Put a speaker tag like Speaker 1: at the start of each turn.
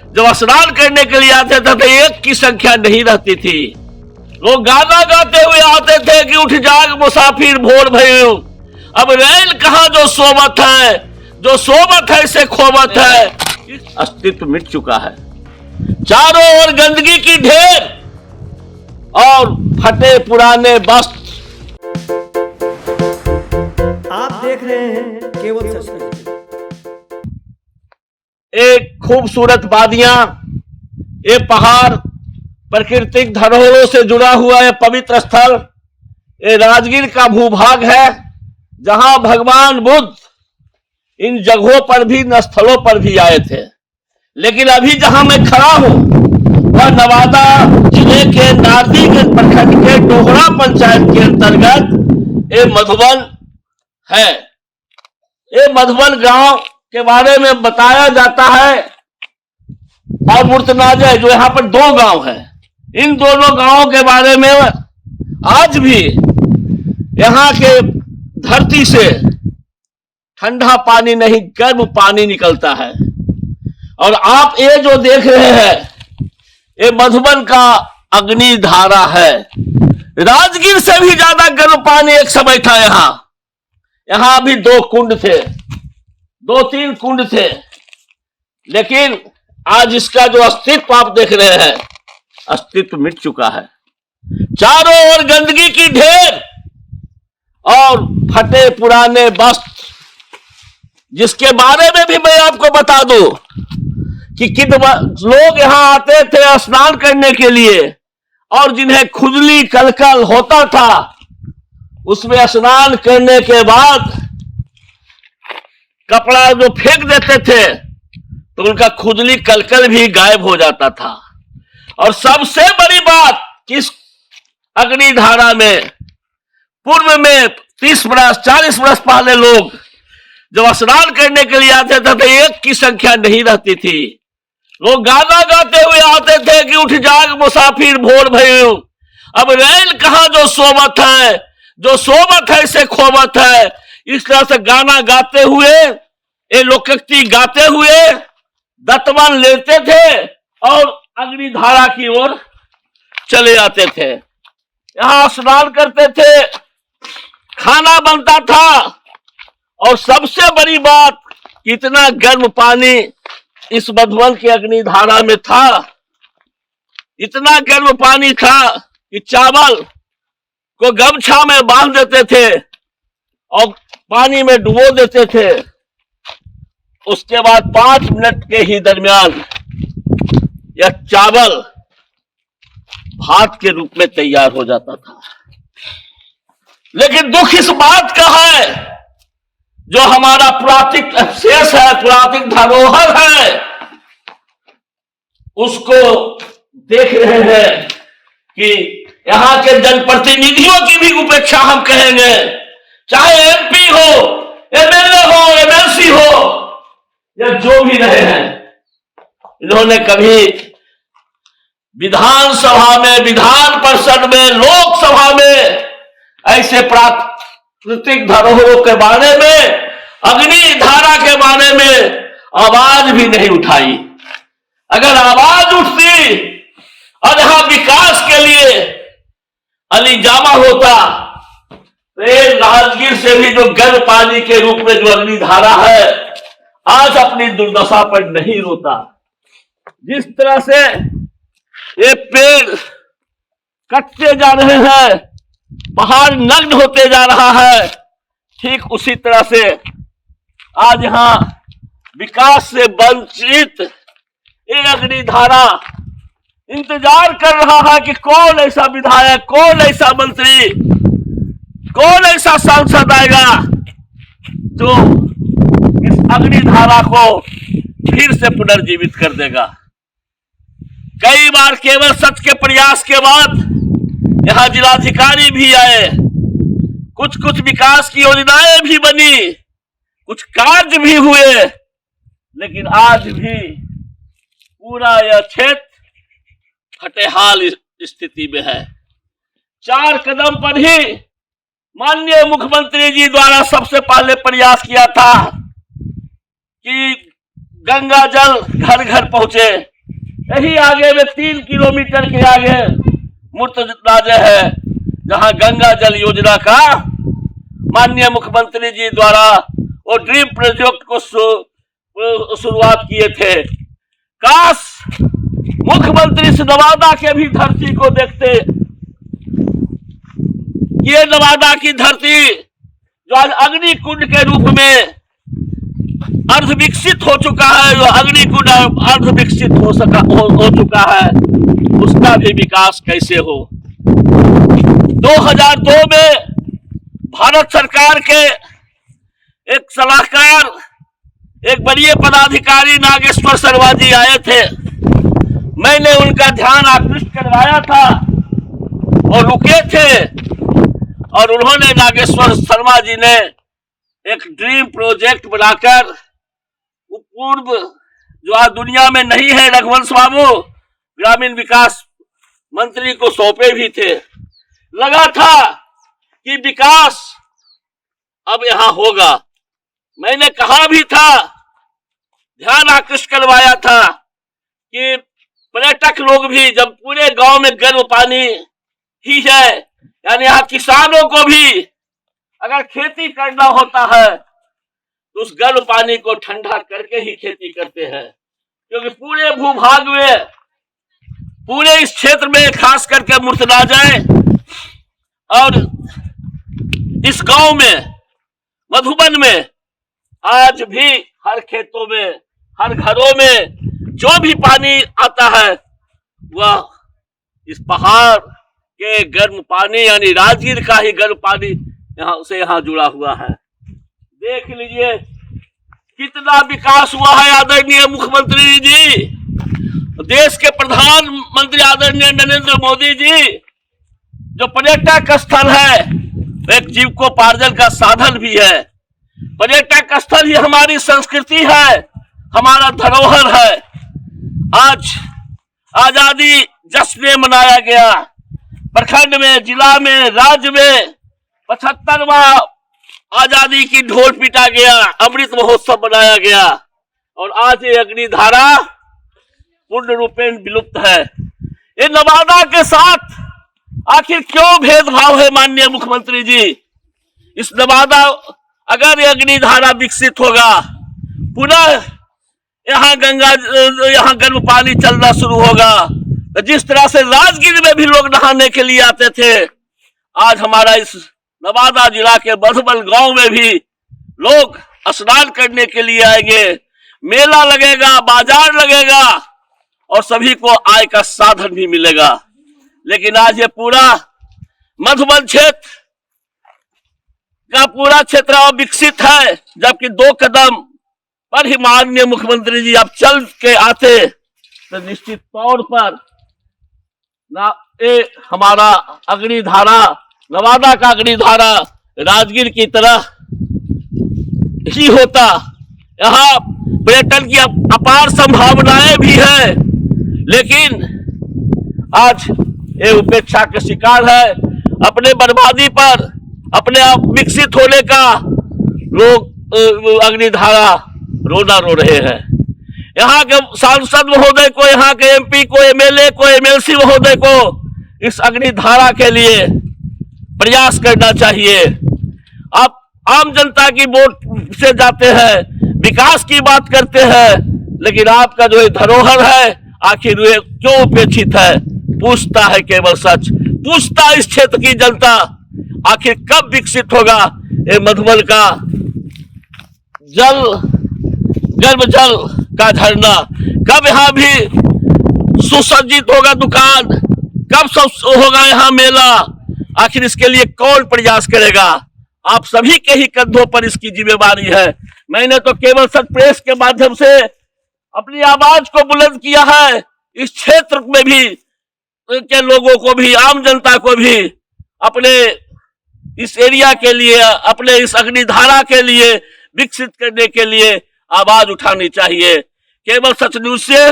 Speaker 1: जब स्नान करने के लिए आते थे तो एक की संख्या नहीं रहती थी। लोग गाना गाते हुए आते थे कि उठ जाग मुसाफिर भोर भयो, अब रैन कहाँ जो सोमत है, जो सोमत है से खोमत है। अस्तित्व मिट चुका है। चारों ओर गंदगी की ढेर और फटे पुराने वस्त्र।
Speaker 2: आप देख रहे हैं केवल सच।
Speaker 1: एक खूबसूरत वादियां, ये पहाड़, प्राकृतिक धरोहरों से जुड़ा हुआ है पवित्र स्थल। ये राजगीर का भूभाग है जहां भगवान बुद्ध इन जगहों पर भी, इन स्थलों पर भी आए थे। लेकिन अभी जहां मैं खड़ा हूं वह नवादा जिले के नारदीगंज प्रखंड के डोहरा पंचायत के अंतर्गत ये मधुबन है। ये मधुबन गांव के बारे में बताया जाता है और मूर्तनाजय जो यहाँ पर दो गांव है, इन दोनों गांवों के बारे में आज भी यहाँ के धरती से ठंडा पानी नहीं, गर्म पानी निकलता है। और आप ये जो देख रहे हैं ये मधुबन का अग्नि धारा है। राजगीर से भी ज्यादा गर्म पानी एक समय था यहाँ। यहाँ भी 2 कुंड थे, 2-3 कुंड थे, लेकिन आज इसका जो अस्तित्व आप देख रहे हैं, अस्तित्व मिट चुका है। चारों ओर गंदगी की ढेर और फटे पुराने वस्त्र, जिसके बारे में भी मैं आपको बता दूं कि कितने लोग यहां आते थे स्नान करने के लिए और जिन्हें खुजली कलकल होता था, उसमें स्नान करने के बाद कपड़ा जो फेंक देते थे तो उनका खुजली कलकल भी गायब हो जाता था। और सबसे बड़ी बात, किस अग्निधारा में पूर्व में 30 वर्ष 40 वर्ष पहले लोग जब स्नान करने के लिए आते थे तो एक की संख्या नहीं रहती थी। लोग गाना गाते हुए आते थे कि उठ जाग मुसाफिर भोर भयो, अब रैन कहाँ जो सोमत है, जो सोमत है से खोमत है। इस तरह से गाना गाते हुए, ये लोकोक्ति गाते हुए दत्तमान लेते थे और अग्निधारा की ओर चले जाते थे। यहां स्नान करते थे, खाना बनता था और सबसे बड़ी बात, इतना गर्म पानी इस मधुबन की अग्निधारा में था, इतना गर्म पानी था कि चावल को गमछा में बांध देते थे और पानी में डुबो देते थे। उसके बाद 5 मिनट के ही दरमियान यह चावल भात के रूप में तैयार हो जाता था। लेकिन दुख इस बात का है, जो हमारा पुरातनिक अवशेष है, पुरातनिक धरोहर है, उसको देख रहे हैं कि यहां के जनप्रतिनिधियों की भी उपेक्षा हम कहेंगे, चाहे एमपी हो, एमएलए हो, एमएलसी हो, या जो भी रहे हैं। इन्होंने कभी विधानसभा में, विधान परिषद में, लोकसभा में ऐसे प्राकृतिक धरोहरों के बारे में, अग्नि धारा के बारे में आवाज भी नहीं उठाई। अगर आवाज उठती और यहां विकास के लिए अलीजामा होता तो राजगीर से भी जो गर्म पानी के रूप में जो अग्नि धारा है, आज अपनी दुर्दशा पर नहीं रोता। जिस तरह से ये पेड़ कटते जा रहे हैं, पहाड़ नग्न होते जा रहा है, ठीक उसी तरह से आज यहां विकास से वंचित ये अग्निधारा इंतजार कर रहा है कि कौन ऐसा विधायक, कौन ऐसा मंत्री, कौन ऐसा सांसद आएगा जो इस अग्निधारा को फिर से पुनर्जीवित कर देगा। कई बार केवल सच के प्रयास के बाद यहां जिलाधिकारी भी आए, कुछ विकास की योजनाएं भी बनी, कुछ कार्य भी हुए, लेकिन आज भी पूरा यह क्षेत्र खटेहाल स्थिति में है। 4 कदम पर ही माननीय मुख्यमंत्री जी द्वारा सबसे पहले प्रयास किया था कि गंगा जल घर घर पहुंचे, यही आगे में 3 किलोमीटर के आगे मुर्तनाजे है, जहां गंगा जल योजना का माननीय मुख्यमंत्री जी द्वारा वो ड्रीम प्रोजेक्ट को शुरुआत किए थे। काश मुख्यमंत्री इस नवादा के भी धरती को देखते। ये नवादा की धरती जो आज अग्निकुंड के रूप में अर्ध विकसित हो चुका है, जो अग्निकुंड अर्ध विकसित हो चुका है, उसका भी विकास कैसे हो। 2002 में भारत सरकार के एक सलाहकार, एक बड़े पदाधिकारी नागेश्वर शर्मा जी आए थे। मैंने उनका ध्यान आकृष्ट करवाया था और रुके थे, और उन्होंने, नागेश्वर शर्मा जी ने एक ड्रीम प्रोजेक्ट बनाकर पूर्व जो आज दुनिया में नहीं है, रघुवंश बाबू ग्रामीण विकास मंत्री को सौंपे भी थे। लगा था कि विकास अब यहां होगा। मैंने कहा भी था, ध्यान आकृष्ट करवाया था कि पर्यटक लोग भी, जब पूरे गांव में गर्म पानी ही है, यानी यहाँ किसानों को भी अगर खेती करना होता है तो उस गर्म पानी को ठंडा करके ही खेती करते हैं, क्योंकि पूरे भूभाग में, पूरे इस क्षेत्र में, खास करके मुर्तनाजे और इस गांव में, मधुबन में, आज भी हर खेतों में, हर घरों में जो भी पानी आता है वह इस पहाड़ के गर्म पानी, यानी राजगीर का ही गर्म पानी यहाँ जुड़ा हुआ है। देख लीजिए कितना विकास हुआ है आदरणीय मुख्यमंत्री जी, देश के प्रधानमंत्री आदरणीय नरेंद्र मोदी जी। जो पर्यटक स्थल है एक जीविकोपार्जन का साधन भी है। पर्यटक स्थल ही हमारी संस्कृति है, हमारा धरोहर है। आज आजादी जश्न मनाया गया, प्रखंड में, जिला में, राज्य में 75वां आजादी की ढोल पीटा गया, अमृत महोत्सव मनाया गया, और आज ये अग्निधारा पूर्ण रूपेण विलुप्त है। ये नवादा के साथ आखिर क्यों भेदभाव है माननीय मुख्यमंत्री जी? इस नवादा, अगर ये अग्निधारा विकसित होगा, पुनः यहाँ यहाँ गर्म पानी चलना शुरू होगा, तो जिस तरह से राजगीर में भी लोग नहाने के लिए आते थे, आज हमारा इस नवादा जिला के मधुबन गांव में भी लोग स्नान करने के लिए आएंगे। मेला लगेगा, बाजार लगेगा, और सभी को आय का साधन भी मिलेगा। लेकिन आज ये पूरा मधुबन क्षेत्र का पूरा क्षेत्र अविकसित है, जबकि 2 कदम पर ही माननीय मुख्यमंत्री जी आप चल के आते तो निश्चित तौर पर ना ये हमारा अग्निधारा, नवादा का अग्निधारा राजगीर की तरह ही होता। यहाँ पर्यटन की अपार संभावनाएं भी है, लेकिन आज ये उपेक्षा के शिकार है। अपने बर्बादी पर, अपने आप विकसित होने का लोग अग्निधारा रोना रो रहे हैं। यहाँ के सांसद महोदय को, यहाँ के एमपी को, एमएलए को, एमएलसी महोदय को इस अग्निधारा के लिए प्रयास करना चाहिए। आप आम जनता की वोट से जाते हैं, विकास की बात करते हैं, लेकिन आपका जो धरोहर है आखिर वे क्यों उपेक्षित है? पूछता है केवल सच, पूछता इस क्षेत्र की जनता, आखिर कब विकसित होगा ये मधुबन का गर्भ जल का झरना? कब यहाँ भी सुसज्जित होगा दुकान? कब होगा यहाँ मेला? आखिर इसके लिए कौन प्रयास करेगा? आप सभी के ही कंधों पर इसकी जिम्मेवारी है। मैंने तो केवल सच प्रेस के माध्यम से अपनी आवाज को बुलंद किया है। इस क्षेत्र में भी के लोगों को भी, आम जनता को भी अपने इस एरिया के लिए, अपने इस अग्निधारा के लिए विकसित करने के लिए आवाज उठानी चाहिए। केवल सच न्यूज से